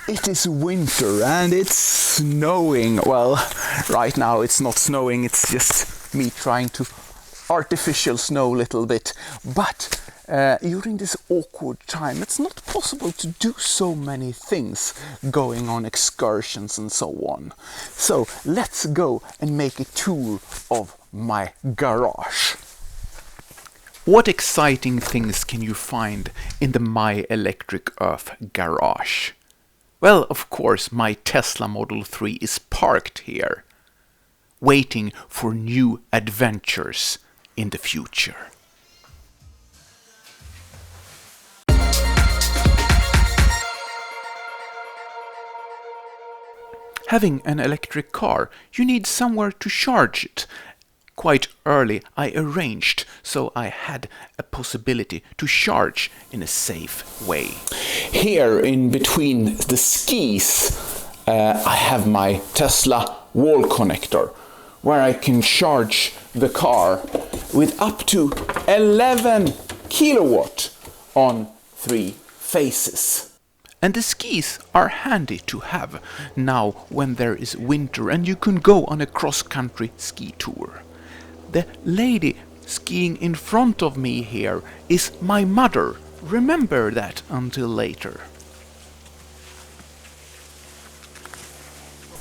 It is winter and it's snowing. Well, right now it's not snowing, it's just me trying to artificial snow a little bit. But during this awkward time, it's not possible to do so many things, going on excursions and so on. So let's go and make a tour of my garage. What exciting things can you find in the My Electric Earth garage? Well, of course, my Tesla Model 3 is parked here, waiting for new adventures in the future. Having an electric car, you need somewhere to charge it. Quite early I arranged so I had a possibility to charge in a safe way. Here in between the skis I have my Tesla wall connector where I can charge the car with up to 11 kilowatt on 3 phases. And the skis are handy to have now when there is winter and you can go on a cross-country ski tour. The lady skiing in front of me here is my mother. Remember that until later.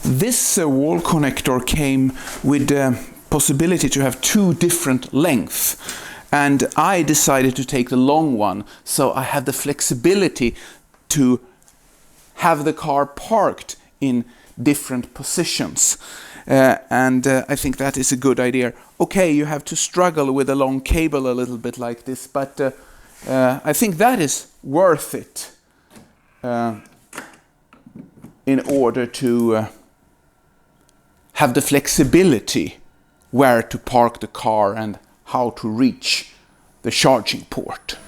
This wall connector came with the possibility to have 2 different lengths. And I decided to take the long one, so I had the flexibility to have the car parked in different positions. I think that is a good idea. Okay, you have to struggle with a long cable a little bit like this, but I think that is worth it in order to have the flexibility where to park the car and how to reach the charging port.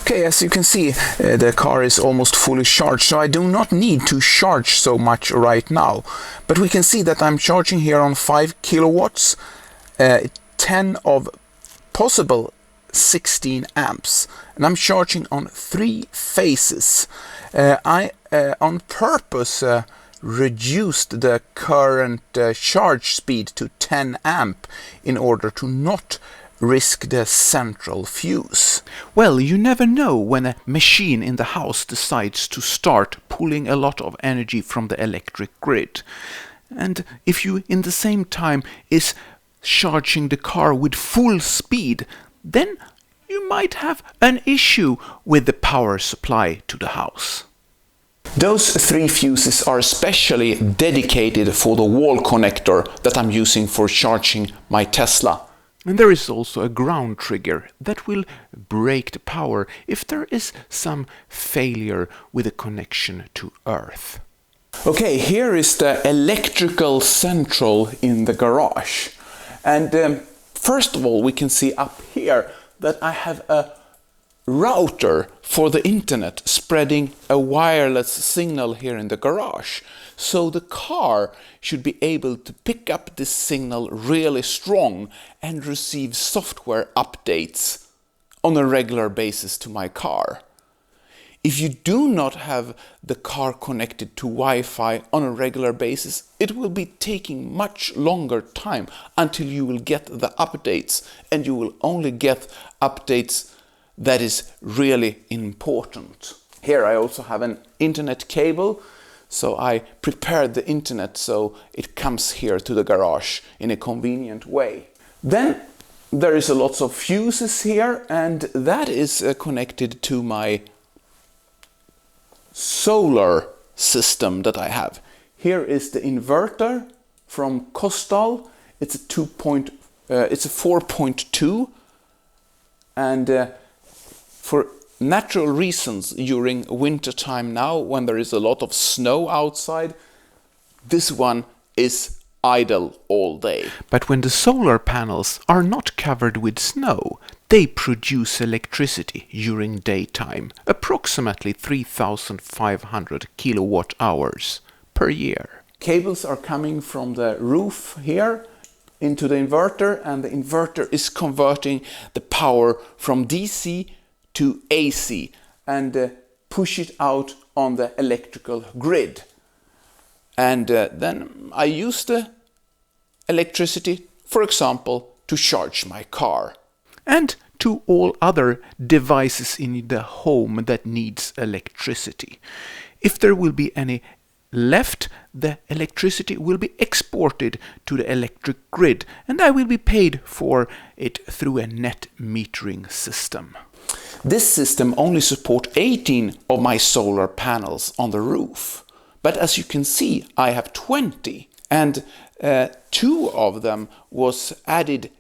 Okay, as you can see, the car is almost fully charged, so I do not need to charge so much right now. But we can see that I'm charging here on 5 kilowatts, 10 of possible 16 amps, and I'm charging on 3 phases. I on purpose reduced the current charge speed to 10 amp in order to not risk the central fuse. Well, you never know when a machine in the house decides to start pulling a lot of energy from the electric grid. And if you in the same time is charging the car with full speed, then you might have an issue with the power supply to the house. Those 3 fuses are especially dedicated for the wall connector that I'm using for charging my Tesla. And there is also a ground trigger that will break the power if there is some failure with a connection to Earth. Okay, here is the electrical central in the garage. And first of all, we can see up here that I have a router for the internet spreading a wireless signal here in the garage. So the car should be able to pick up this signal really strong and receive software updates on a regular basis to my car. If you do not have the car connected to Wi-Fi on a regular basis, it will be taking much longer time until you will get the updates, and you will only get updates that is really important. Here I also have an internet cable, so I prepared the internet so it comes here to the garage in a convenient way. Then there is a lots of fuses here, and that is connected to my solar system that I have. Here is the inverter from Costal. It's a 4.2, and for natural reasons during winter time now, when there is a lot of snow outside, this one is idle all day. But when the solar panels are not covered with snow, they produce electricity during daytime, approximately 3,500 kilowatt hours per year. Cables are coming from the roof here into the inverter, and the inverter is converting the power from DC to AC and push it out on the electrical grid. And then I use the electricity, for example, to charge my car. And to all other devices in the home that needs electricity. If there will be any left, the electricity will be exported to the electric grid, and I will be paid for it through a net metering system. This system only supports 18 of my solar panels on the roof. But as you can see, I have 20, and 2 of them was added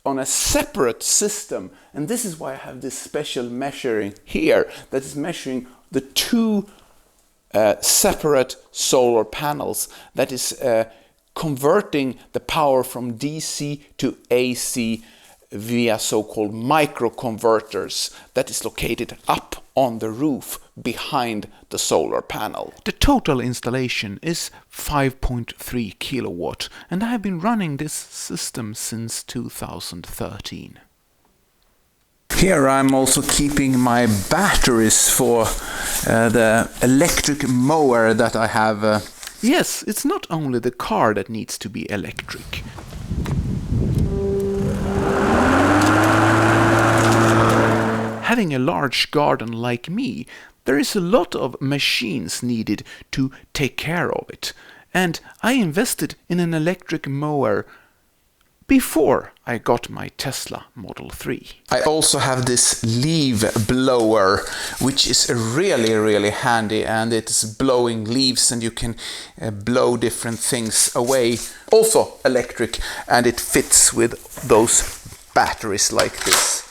on a separate system, and this is why I have this special measuring here that is measuring the 2 separate solar panels, that is converting the power from DC to AC via so-called microconverters that is located up on the roof behind the solar panel. The total installation is 5.3 kilowatt, and I have been running this system since 2013. Here I'm also keeping my batteries for the electric mower that I have. Yes, it's not only the car that needs to be electric. Having a large garden like me, there is a lot of machines needed to take care of it, and I invested in an electric mower before I got my Tesla Model 3. I also have this leaf blower, which is really handy, and it's blowing leaves and you can blow different things away. Also electric, and it fits with those batteries like this.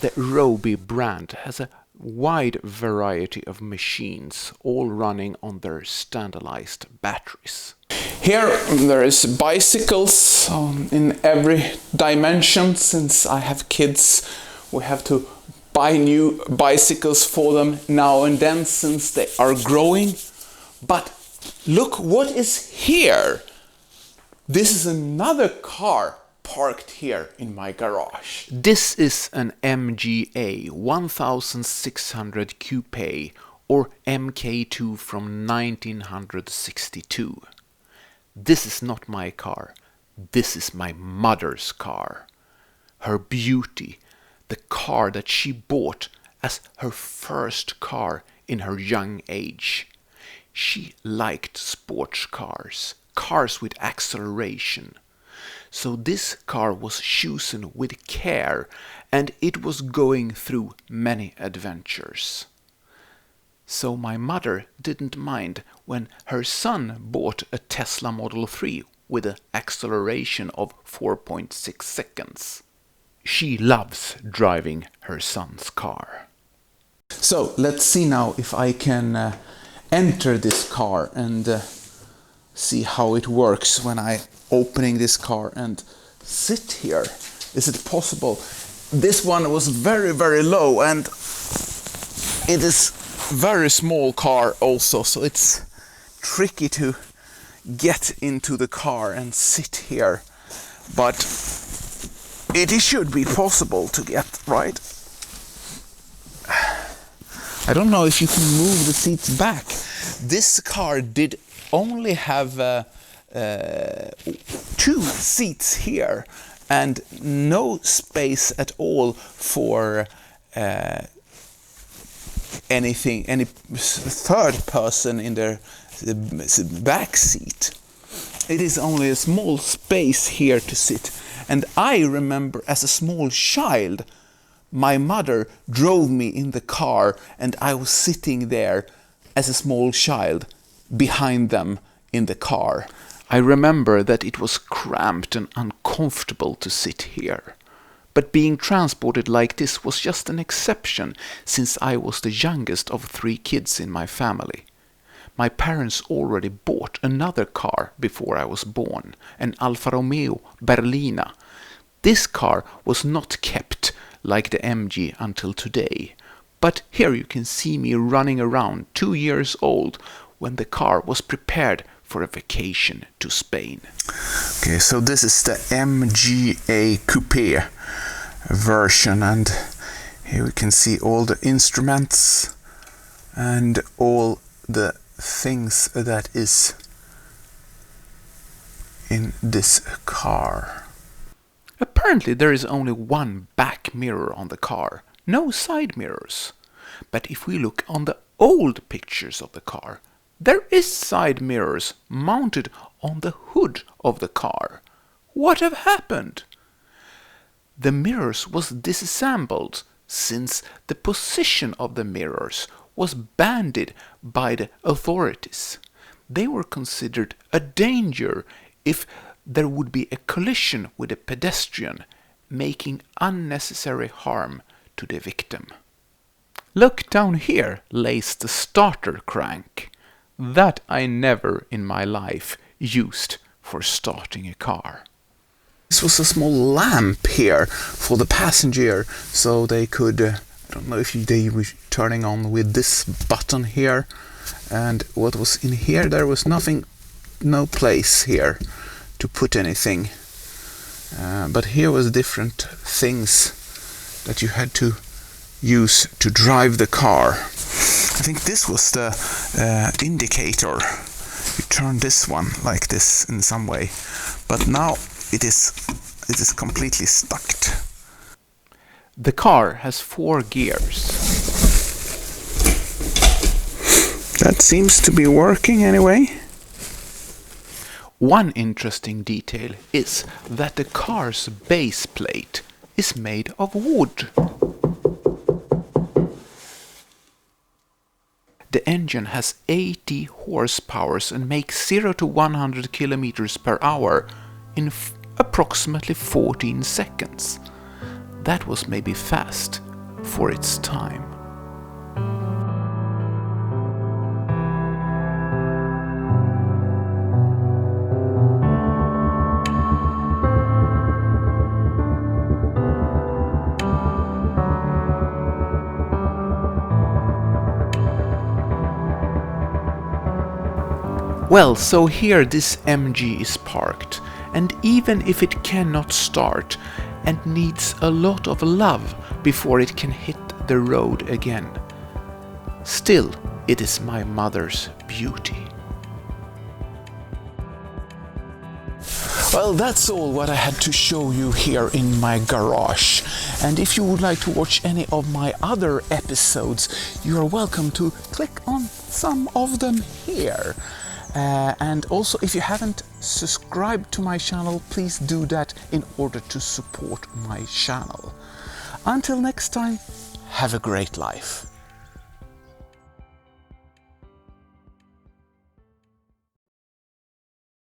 The Roby brand has a wide variety of machines, all running on their standardized batteries. Here there is bicycles in every dimension. Since I have kids, we have to buy new bicycles for them now and then since they are growing. But look what is here! This is another car parked here in my garage. This is an MGA 1600 Coupe, or MK2 from 1962. This is not my car. This is my mother's car. Her beauty, the car that she bought as her first car in her young age. She liked sports cars, cars with acceleration. So this car was chosen with care, and it was going through many adventures. So my mother didn't mind when her son bought a Tesla Model 3 with an acceleration of 4.6 seconds. She loves driving her son's car. So let's see now if I can enter this car and see how it works when I opening this car and sit here. Is it possible? This one was very low, and it is very small car also, so it's tricky to get into the car and sit here, but it should be possible to get, right? I don't know if you can move the seats back. This car did only have 2 seats here and no space at all for any third person in the back seat. It is only a small space here to sit. And I remember as a small child, my mother drove me in the car and I was sitting there as a small child behind them in the car. I remember that it was cramped and uncomfortable to sit here. But being transported like this was just an exception, since I was the youngest of 3 kids in my family. My parents already bought another car before I was born, an Alfa Romeo Berlina. This car was not kept like the MG until today. But here you can see me running around 2 years old when the car was prepared for a vacation to Spain. Okay, so this is the MGA Coupe version, and Here we can see all the instruments and all the things that is in this car. Apparently there is only one back mirror on the car, no side mirrors. But if we look on the old pictures of the car, there is side mirrors mounted on the hood of the car. What have happened? The mirrors was disassembled since the position of the mirrors was banned by the authorities. They were considered a danger if there would be a collision with a pedestrian, making unnecessary harm to the victim. Look down here lays the starter crank. That I never in my life used for starting a car. This was a small lamp here for the passenger, so they could, I don't know if they were turning on with this button here. And what was in here, there was nothing, no place here to put anything. But here was different things that you had to use to drive the car. I think this was the indicator. You turn this one like this in some way, but now it is completely stuck. The car has 4 gears. That seems to be working anyway. One interesting detail is that the car's base plate is made of wood. The engine has 80 horsepower and makes 0 to 100 kilometers per hour in approximately 14 seconds. That was maybe fast for its time. Well, so here this MG is parked, and even if it cannot start and needs a lot of love before it can hit the road again, still it is my mother's beauty. Well, that's all what I had to show you here in my garage. And if you would like to watch any of my other episodes, you are welcome to click on some of them here. And also, if you haven't subscribed to my channel, please do that in order to support my channel. Until next time, have a great life.